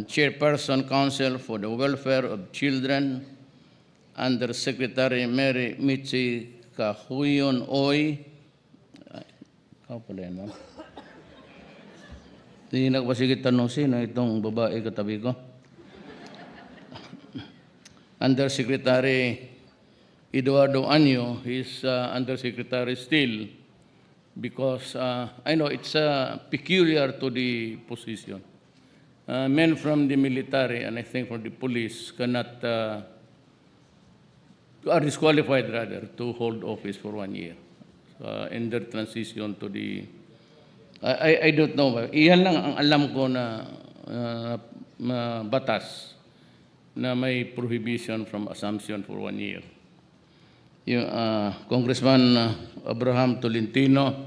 Chairperson Council for the Welfare of Children, Undersecretary Mary Michi Kahuyon Oy. Ikaw pala yan, ma'am. Hindi na ko sige tanong sino itong babae katabi ko. Undersecretary Eduardo Anyo is Undersecretary still because I know it's peculiar to the position. Men from the military and I think from the police cannot, are disqualified rather, to hold office for 1 year in their transition to the, I don't know. Iyan lang ang alam ko na batas na may prohibition from assumption for 1 year. Yung Congressman Abraham Tolentino,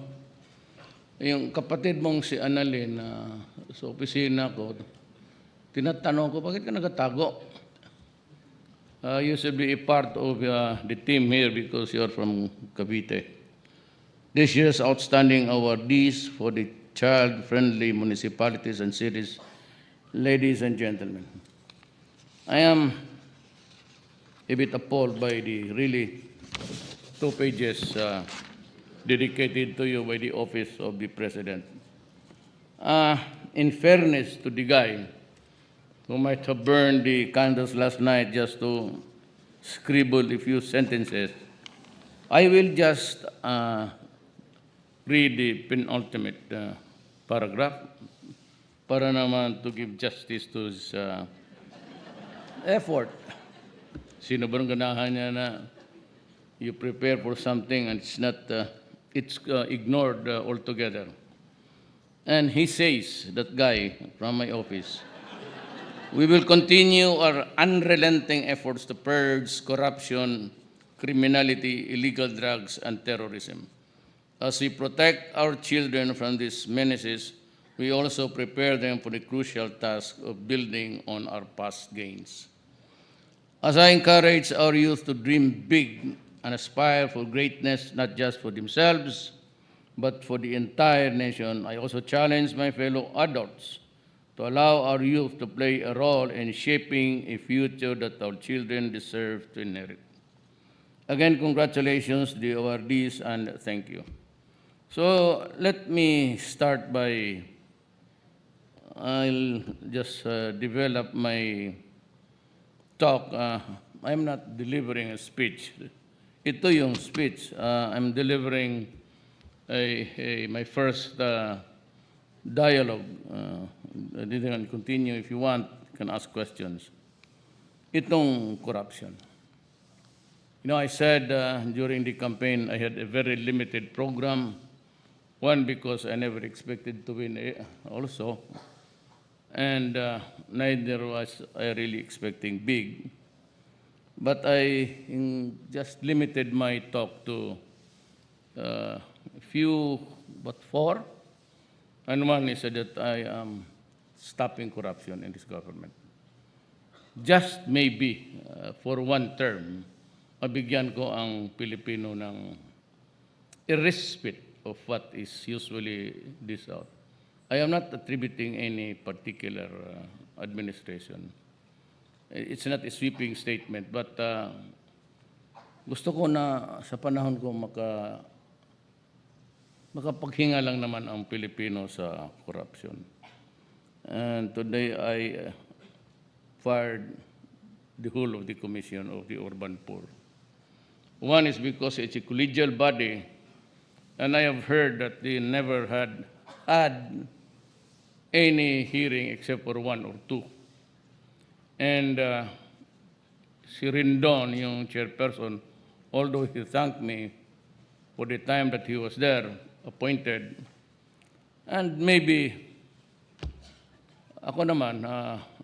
yung kapatid mong si Annalyn sa opisina ko, tinatanong ko, bakit ka nagatago? You should be a part of the team here because you are from Cavite. This year's outstanding awardees for the child-friendly municipalities and cities, ladies and gentlemen, I am a bit appalled by the really 2 pages dedicated to you by the office of the President. In fairness to the guy who might have burned the candles last night just to scribble a few sentences, I will just read the penultimate paragraph para naman to give justice to his effort. Sino ba ang ganahan niya na you prepare for something and it's not, it's ignored altogether. And he says, that guy from my office, we will continue our unrelenting efforts to purge corruption, criminality, illegal drugs, and terrorism. As we protect our children from these menaces, we also prepare them for the crucial task of building on our past gains. As I encourage our youth to dream big and aspire for greatness, not just for themselves, but for the entire nation, I also challenge my fellow adults to allow our youth to play a role in shaping a future that our children deserve to inherit. Again, congratulations to the awardees and thank you. So let me start by, I'll just develop my talk. I'm not delivering a speech. Ito yung speech. I'm delivering my first dialogue. I didn't continue. If you want, you can ask questions. Itong corruption. You know, I said during the campaign I had a very limited program. One, because I never expected to win also. And neither was I really expecting big. But I just limited my talk to a few, but 4. And one is that I am stopping corruption in this government. Just maybe for 1 term, mabigyan ko ang Pilipino ng a respite of what is usually this out. I am not attributing any particular administration. It's not a sweeping statement, but gusto ko na sa panahon ko makapaghinga lang naman ang Pilipino sa corruption. And today I fired the whole of the Commission of the Urban Poor. One is because it's a collegial body, and I have heard that they never had any hearing except for 1 or 2. And si Rindon, yung chairperson, although he thanked me for the time that he was there, appointed, and maybe ako naman,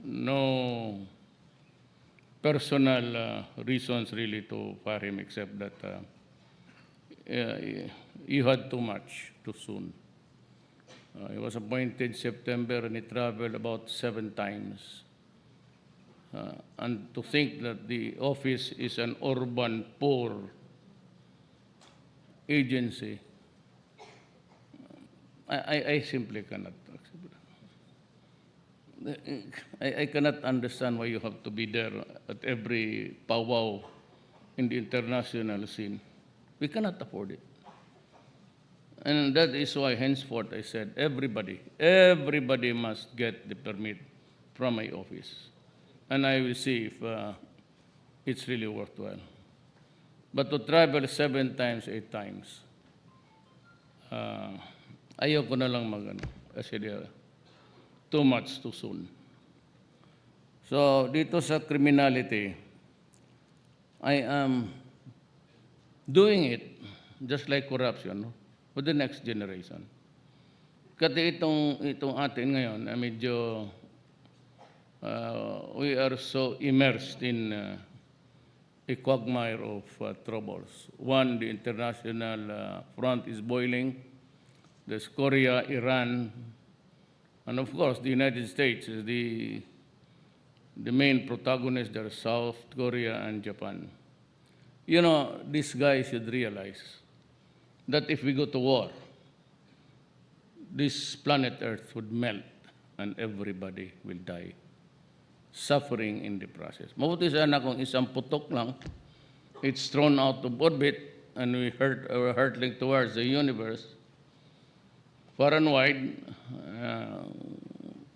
no personal reasons really to fire him except that he had too much too soon. He was appointed September and he traveled about 7 times. And to think that the office is an urban poor agency, I simply cannot accept that. I cannot understand why you have to be there at every powwow in the international scene. We cannot afford it. And that is why henceforth I said, everybody must get the permit from my office. And I will see if it's really worthwhile. But to travel 7 times, 8 times, ayaw ko na lang kasi too much too soon. So dito sa criminality, I am doing it just like corruption, no? For the next generation. Kasi itong atin ngayon, medyo we are so immersed in a quagmire of troubles. One, the international front is boiling. There's Korea, Iran, and of course the United States is the main protagonist. There are South Korea and Japan. You know, these guys should realize that if we go to war, this planet Earth would melt and everybody will die, suffering in the process. Mabuti sana kung isang putok lang, it's thrown out of orbit and we're hurtling towards the universe, far and wide,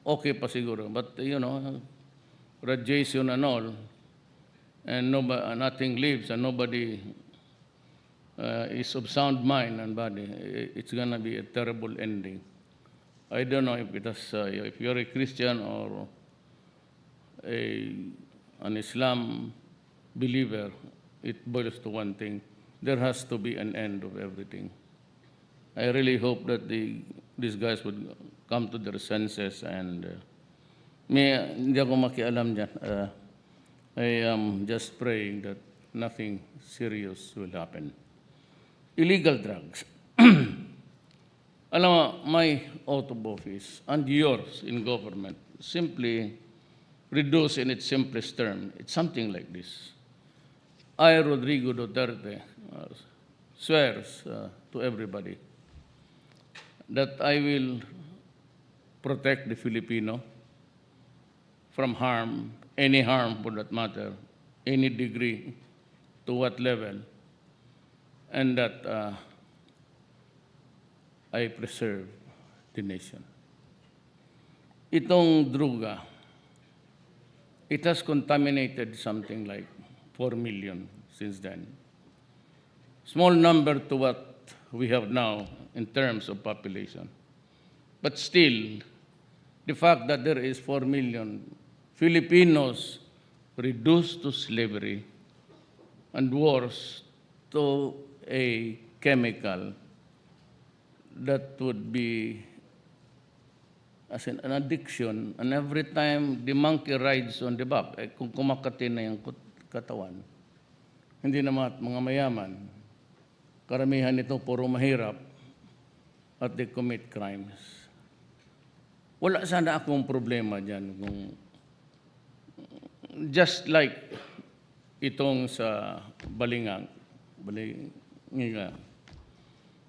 okay pa siguro. But, you know, radiation and all, and nothing lives and nobody is of sound mind and body, it's going to be a terrible ending. I don't know if it has, if you're a Christian or an Islam believer, it boils to one thing. There has to be an end of everything. I really hope that these guys would come to their senses and hindi ako makialam dyan. I am just praying that nothing serious will happen. Illegal drugs. Alam mo, my oath of office and yours in government simply reduce in its simplest term. It's something like this. I, Rodrigo Duterte, swears to everybody that I will protect the Filipino from harm, any harm for that matter, any degree, to what level, and that I preserve the nation. Itong druga, it has contaminated something like 4 million since then. Small number to what we have now in terms of population. But still, the fact that there is 4 million Filipinos reduced to slavery and worse, to a chemical that would be as an addiction, and every time the monkey rides on the back, kung kumakati na yung katawan, hindi naman mga mayaman, karamihan nito puro mahirap at they commit crimes. Wala sana akong problema dyan. Kung just like itong sa Balingang,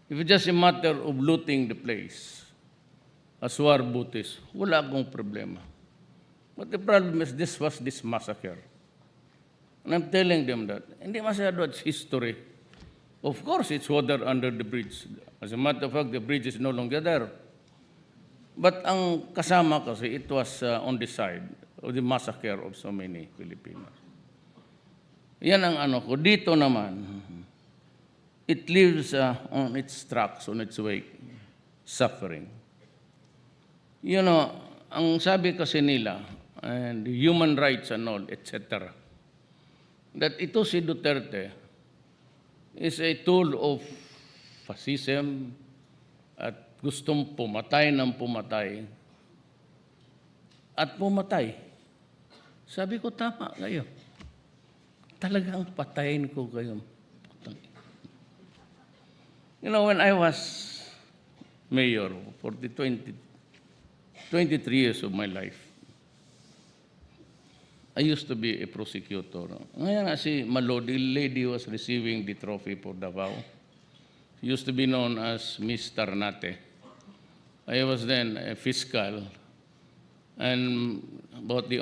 if it's just a matter of looting the place, as war Butis, wala akong problema. But the problem is this massacre. And I'm telling them that, hindi masyado it's history. Of course, it's water under the bridge. As a matter of fact, the bridge is no longer there. But ang kasama kasi, it was on the side of the massacre of so many Filipinos. Yan ang ano ko. Dito naman, it leaves on its tracks, on its way, suffering. You know, ang sabi kasi nila, and human rights and all, etc., that ito si Duterte is a tool of fascism at gustong pumatay ng pumatay at pumatay. Sabi ko, tama kayo. Talagang patayin ko kayo. You know, when I was mayor for the 23 years of my life, I used to be a prosecutor. Ngayon nga si Malodi, lady was receiving the trophy for Davao. She used to be known as Miss Tarnate. I was then a fiscal and about the